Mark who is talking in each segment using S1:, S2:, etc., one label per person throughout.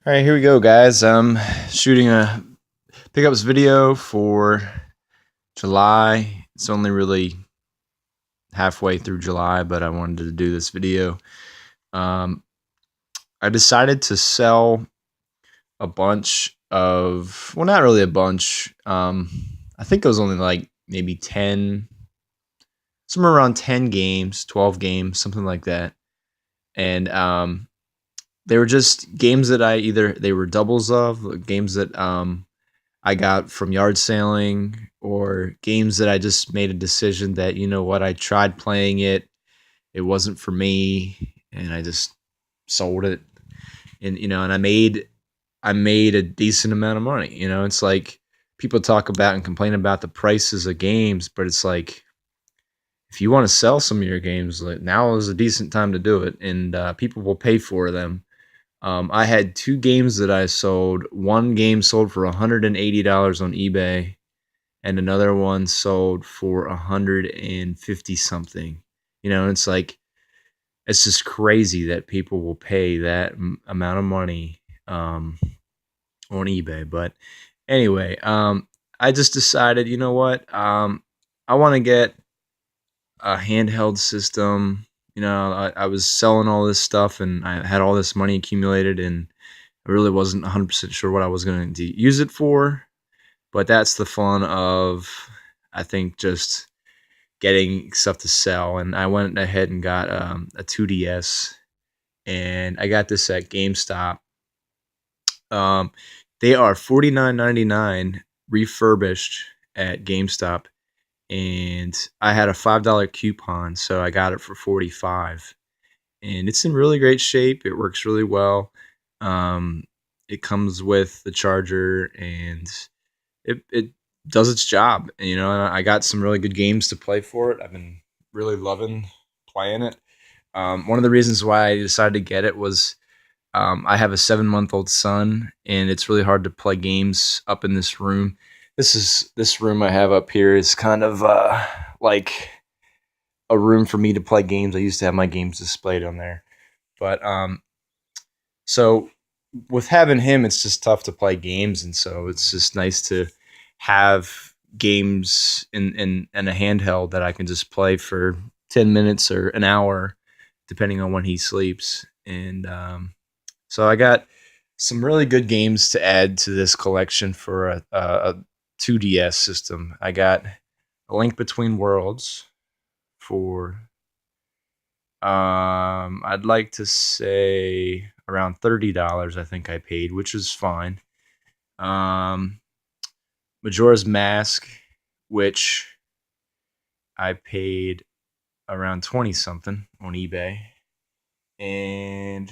S1: All right, here we go, guys. I'm shooting a pickups video for July. It's only really halfway through July, but I wanted to do this video. Um, I decided to sell a bunch of, well, not really a bunch. I think it was only like maybe 10, somewhere around 10 games, 12 games, something like that. And they were just games that they were doubles of, games that I got from yard sailing, or games that I just made a decision that, you know what, I tried playing it, it wasn't for me, and I just sold it. And and I made a decent amount of money. It's like people talk about and complain about the prices of games, but it's like if you want to sell some of your games, like now is a decent time to do it, and people will pay for them. I had two games that I sold. One game sold for $180 on eBay, and another one sold for 150 something. It's like it's just crazy that people will pay that amount of money on eBay. But anyway, I just decided, you know what? I want to get a handheld system. I was selling all this stuff and I had all this money accumulated, and I really wasn't 100% sure what I was going to use it for. But that's the fun of, I think, just getting stuff to sell. And I went ahead and got a 2DS, and I got this at GameStop. Um, they are $49.99 refurbished at GameStop, and I had a $5 coupon, so I got it for 45. And it's in really great shape. It works really well. Um, it comes with the charger, and it does its job. And I got some really good games to play for it. I've been really loving playing it. One of the reasons why I decided to get it was I have a 7-month-old son, and it's really hard to play games up in this room. This room I have up here is kind of like a room for me to play games. I used to have my games displayed on there, but so with having him, it's just tough to play games, and so it's just nice to have games in a handheld that I can just play for 10 minutes or an hour, depending on when he sleeps. And so I got some really good games to add to this collection for a 2DS system. I got A Link Between Worlds for I'd like to say around $30. I think I paid, which is fine. Um, Majora's Mask, which I paid around 20 something on eBay, and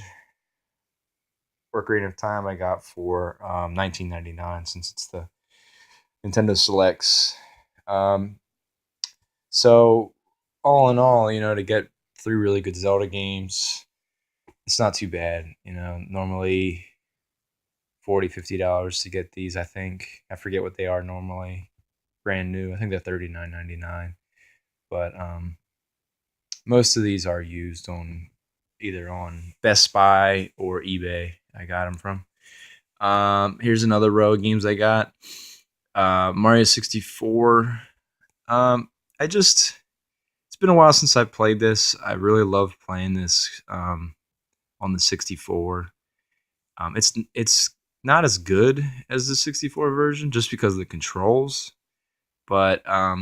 S1: Ocarina of Time I got for 19.99, since it's the Nintendo Selects. Um, so all in all, to get three really good Zelda games, it's not too bad. Normally 40, $50 to get these. I think I forget what they are normally. Brand new, I think they're 39.99. But most of these are used on either on Best Buy or eBay. I got them from. Here's another row of games I got. Mario 64. I just It's been a while since I played this. I really love playing this on the 64. It's not as good as the 64 version just because of the controls, but I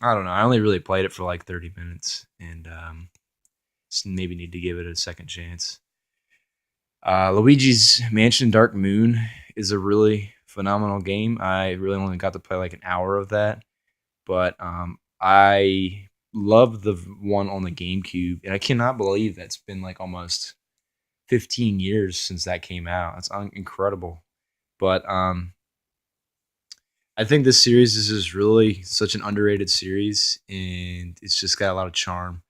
S1: don't know. I only really played it for like 30 minutes, and maybe need to give it a second chance. Luigi's Mansion Dark Moon is a really phenomenal game. I really only got to play like an hour of that, but I love the one on the GameCube, and I cannot believe that's been like almost 15 years since that came out. That's incredible. But I think this series is just really such an underrated series, and it's just got a lot of charm,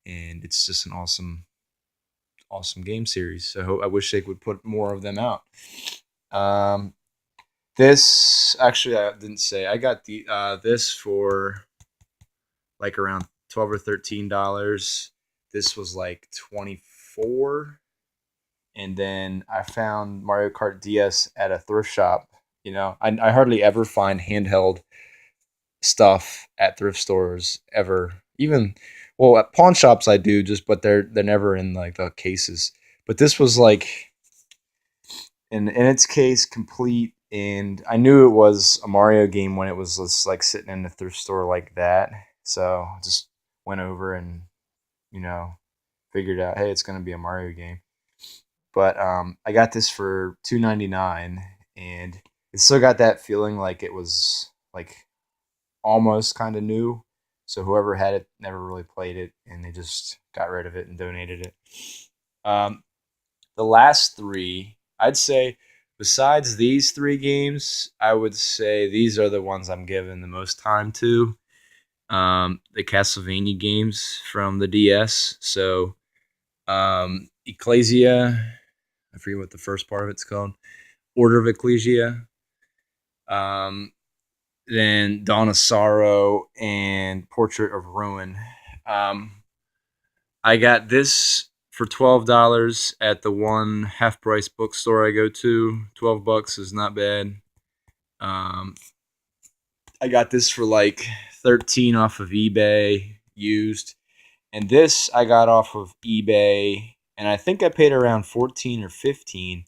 S1: and it's just an awesome, awesome game series. So I wish they would put more of them out. Um, this actually I didn't say I got the this for like around 12 or $13. This was like 24, and then I found Mario Kart DS at a thrift shop. I hardly ever find handheld stuff at thrift stores ever. Even well, at pawn shops I do, just but they're never in like the cases. But this was like in its case complete, and I knew it was a Mario game when it was just like sitting in the thrift store like that. So I just went over and you know figured out, hey, it's gonna be a Mario game. But I got this for $2.99, and it still got that feeling like it was like almost kind of new. So whoever had it never really played it, and they just got rid of it and donated it. Um, the last three, I'd say, besides these three games, I would say these are the ones I'm giving the most time to. The Castlevania games from the DS. So Ecclesia, I forget what the first part of it's called. Order of Ecclesia. Um, then Dawn of Sorrow and Portrait of Ruin. Um, I got this for $12 at the one half price bookstore I go to. $12 is not bad. Um, I got this for like 13 off of eBay used, and this I got off of eBay, and I think I paid around 14 or 15.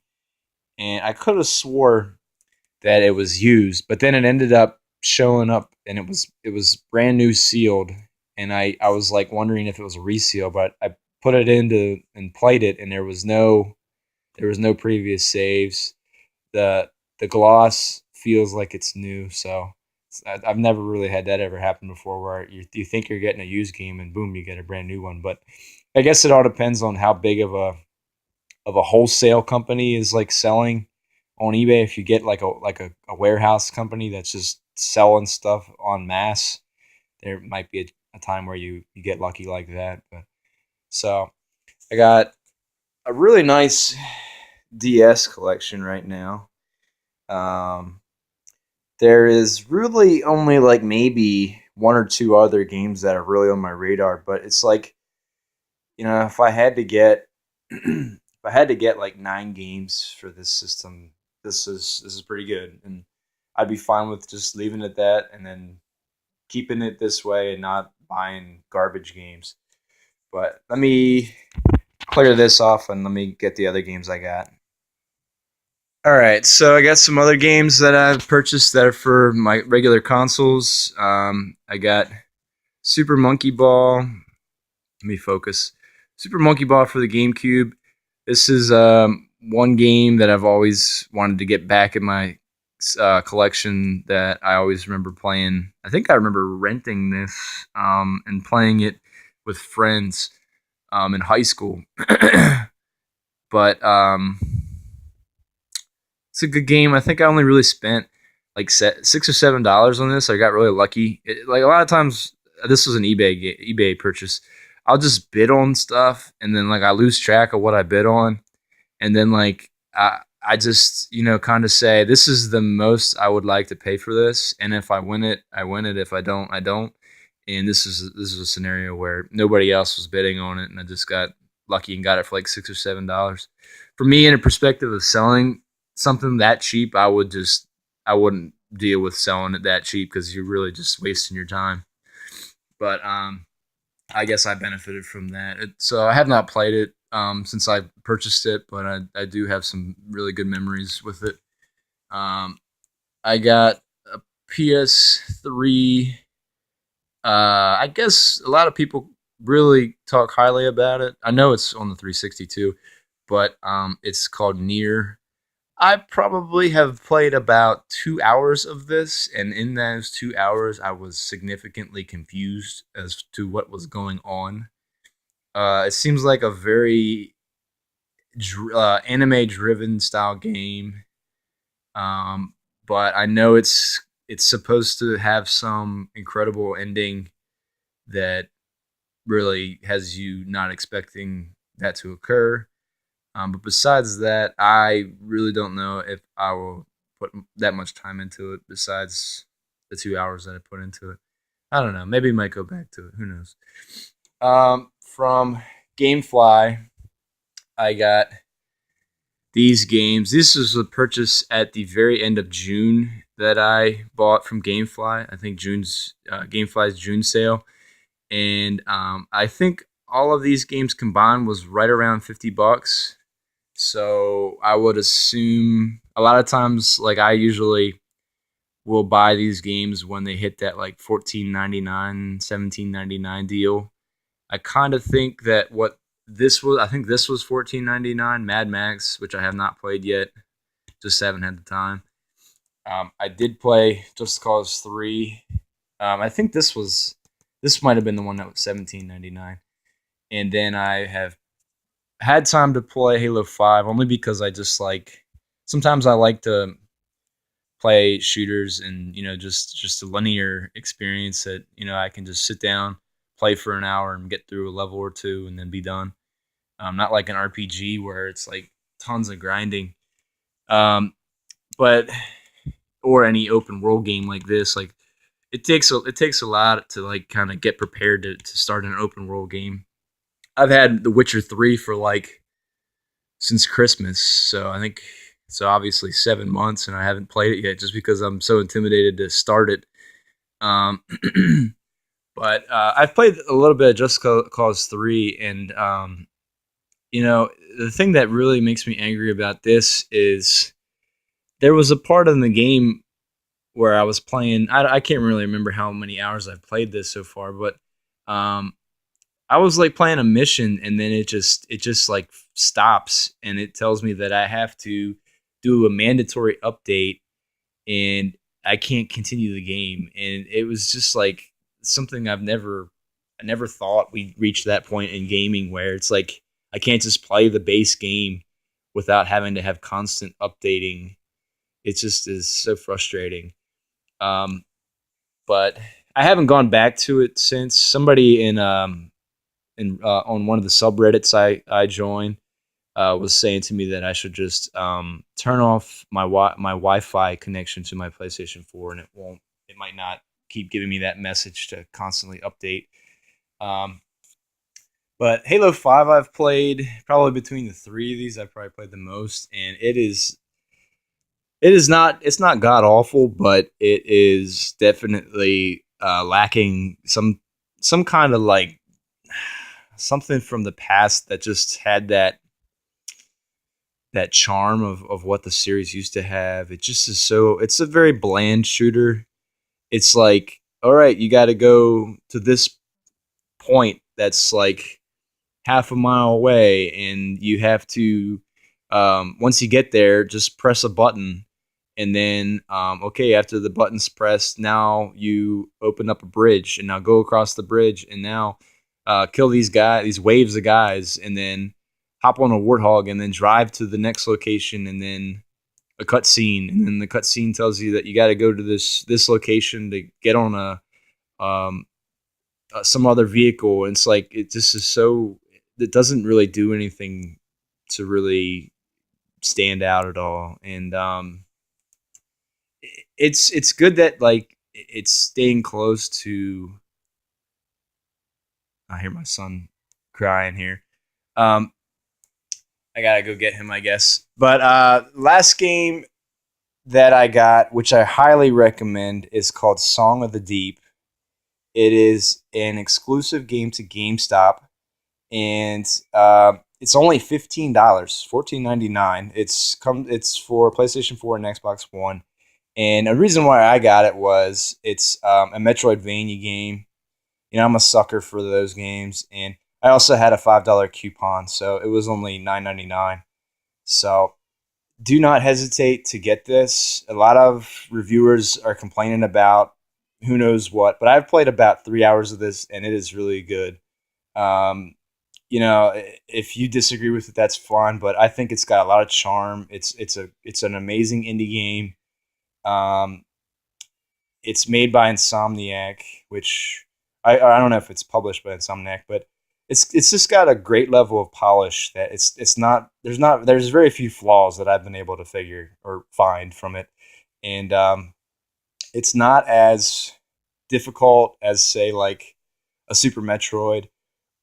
S1: And I could have swore that it was used, but then it ended up showing up, and it was brand new sealed, and I was like wondering if it was a reseal, but I put it into and played it, and there was no previous saves. The gloss feels like it's new, so I've never really had that ever happen before, where you think you're getting a used game and boom, you get a brand new one. But I guess it all depends on how big of a wholesale company is like selling on eBay. If you get like a warehouse company that's just selling stuff en masse, there might be a time where you get lucky like that. But so I got a really nice DS collection right now. Um, there is really only like maybe one or two other games that are really on my radar, but it's like if I had to get if I had to get like 9 games for this system, this is pretty good, and I'd be fine with just leaving it at that, and then keeping it this way and not buying garbage games. But let me clear this off and let me get the other games I got. All right, so I got some other games that I've purchased that are for my regular consoles. I got Super Monkey Ball. Let me focus. Super Monkey Ball for the GameCube. This is one game that I've always wanted to get back in my collection that I always remember playing. I think I remember renting this and playing it with friends in high school. But it's a good game. I think I only really spent like $6 or $7 on this. I got really lucky. Like a lot of times, this was an eBay purchase. I'll just bid on stuff, and then like I lose track of what I bid on, and then like I just kind of say this is the most I would like to pay for this, and if I win it, I win it. If I don't, I don't. And this is a scenario where nobody else was bidding on it, and I just got lucky and got it for like $6 or $7. For me, in a perspective of selling something that cheap, I wouldn't deal with selling it that cheap because you're really just wasting your time. But I guess I benefited from that. So I have not played it since I purchased it, but I do have some really good memories with it. Um, I got a PS3. I guess a lot of people really talk highly about it. I know it's on the 360 too, but it's called Nier. I probably have played about 2 hours of this, and in those 2 hours, I was significantly confused as to what was going on. It seems like a very anime-driven style game, um, but I know it's supposed to have some incredible ending that really has you not expecting that to occur. But besides that, I really don't know if I will put that much time into it besides the 2 hours that I put into it. I don't know. Maybe I might go back to it. Who knows? From GameFly, I got these games. This was a purchase at the very end of June that I bought from GameFly. I think GameFly's June sale, and I think all of these games combined was right around $50. So I would assume a lot of times, like I usually will buy these games when they hit that like 14.99, 17.99 deal. I kind of think that what this was, I think this was 14.99. Mad Max, which I have not played yet, just haven't had the time. I did play Just Cause 3. I think this might have been the one that was 17.99. And then I have had time to play Halo 5 only because I just like sometimes I like to play shooters and just a linear experience that I can just sit down, play for an hour and get through a level or two and then be done. Not like an RPG where it's like tons of grinding. But or any open world game like this, like it takes a lot to like kind of get prepared to start an open world game. I've had The Witcher 3 for like since Christmas, so I think so obviously 7 months, and I haven't played it yet just because I'm so intimidated to start it. Um, but I've played a little bit of Just Cause 3, and the thing that really makes me angry about this is there was a part in the game where I was playing. I can't really remember how many hours I've played this so far, but um, I was like playing a mission, and then it just like stops, and it tells me that I have to do a mandatory update, and I can't continue the game. And it was just like something I never thought we'd reach that point in gaming where it's like I can't just play the base game without having to have constant updating. It just is so frustrating. Um, but I haven't gone back to it since somebody in on one of the subreddits I joined was saying to me that I should just turn off my Wi-Fi connection to my PlayStation 4, and it might not keep giving me that message to constantly update. Um, but Halo 5 I've played probably between the three of these. I've probably played the most, and it's not god awful, but it is definitely lacking some kind of like something from the past that just had that charm of what the series used to have. It just is so it's a very bland shooter. It's like, all right, you got to go to this point that's like half a mile away, and you have to once you get there, just press a button, and then okay, after the button's pressed, now you open up a bridge, and now go across the bridge, and now kill these waves of guys, and then hop on a warthog, and then drive to the next location, and then a cutscene, and then the cutscene tells you that you got to go to this location to get on um, some other vehicle. And it's like it just is so it doesn't really do anything to really stand out at all. And it's good that like it's staying close to. I hear my son crying here. Um, I gotta go get him, I guess. But last game that I got, which I highly recommend, is called Song of the Deep. It is an exclusive game to GameStop, and it's only $15, $14.99. It's for PlayStation 4 and Xbox One. And a reason why I got it was it's a Metroidvania game. I'm a sucker for those games, and I also had a $5 coupon, so it was only $9.99. So do not hesitate to get this. A lot of reviewers are complaining about who knows what, but I've played about 3 hours of this, and it is really good. Um, if you disagree with it, that's fine, but I think it's got a lot of charm. It's an amazing indie game. Um, it's made by Insomniac, which I don't know if it's published by Insomniac, but it's just got a great level of polish that it's not there's very few flaws that I've been able to figure or find from it. And it's not as difficult as say like a Super Metroid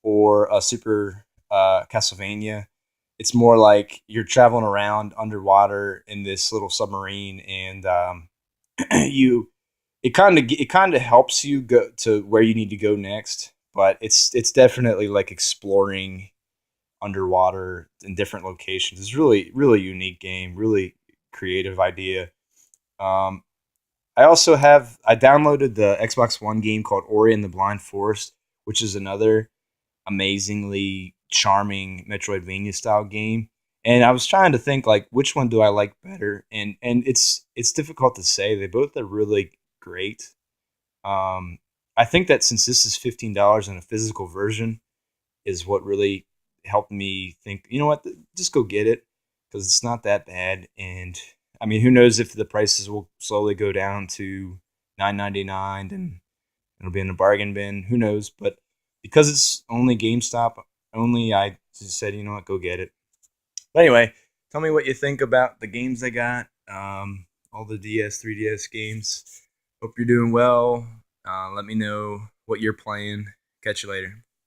S1: or a Super Castlevania.
S2: it's more like you're traveling around underwater in this little submarine, and you it kind of helps you go to where you need to go next. But it's definitely like exploring underwater in different locations. It's really unique game, really creative idea. Um, I downloaded the Xbox One game called Ori and the Blind Forest, which is another amazingly charming Metroidvania style game. And I was trying to think like which one do I like better, and it's difficult to say. They both are really great. Um, I think that since this is $15 in a physical version, is what really helped me think. You know what? Just go get it because it's not that bad. And I mean, who knows if the prices will slowly go down to 9.99 and it'll be in the bargain bin. Who knows? But because it's only GameStop only, I just said, you know what, go get it. But anyway, tell me what you think about the games I got. All the DS, 3DS games. Hope you're doing well. Let me know what you're playing. Catch you later.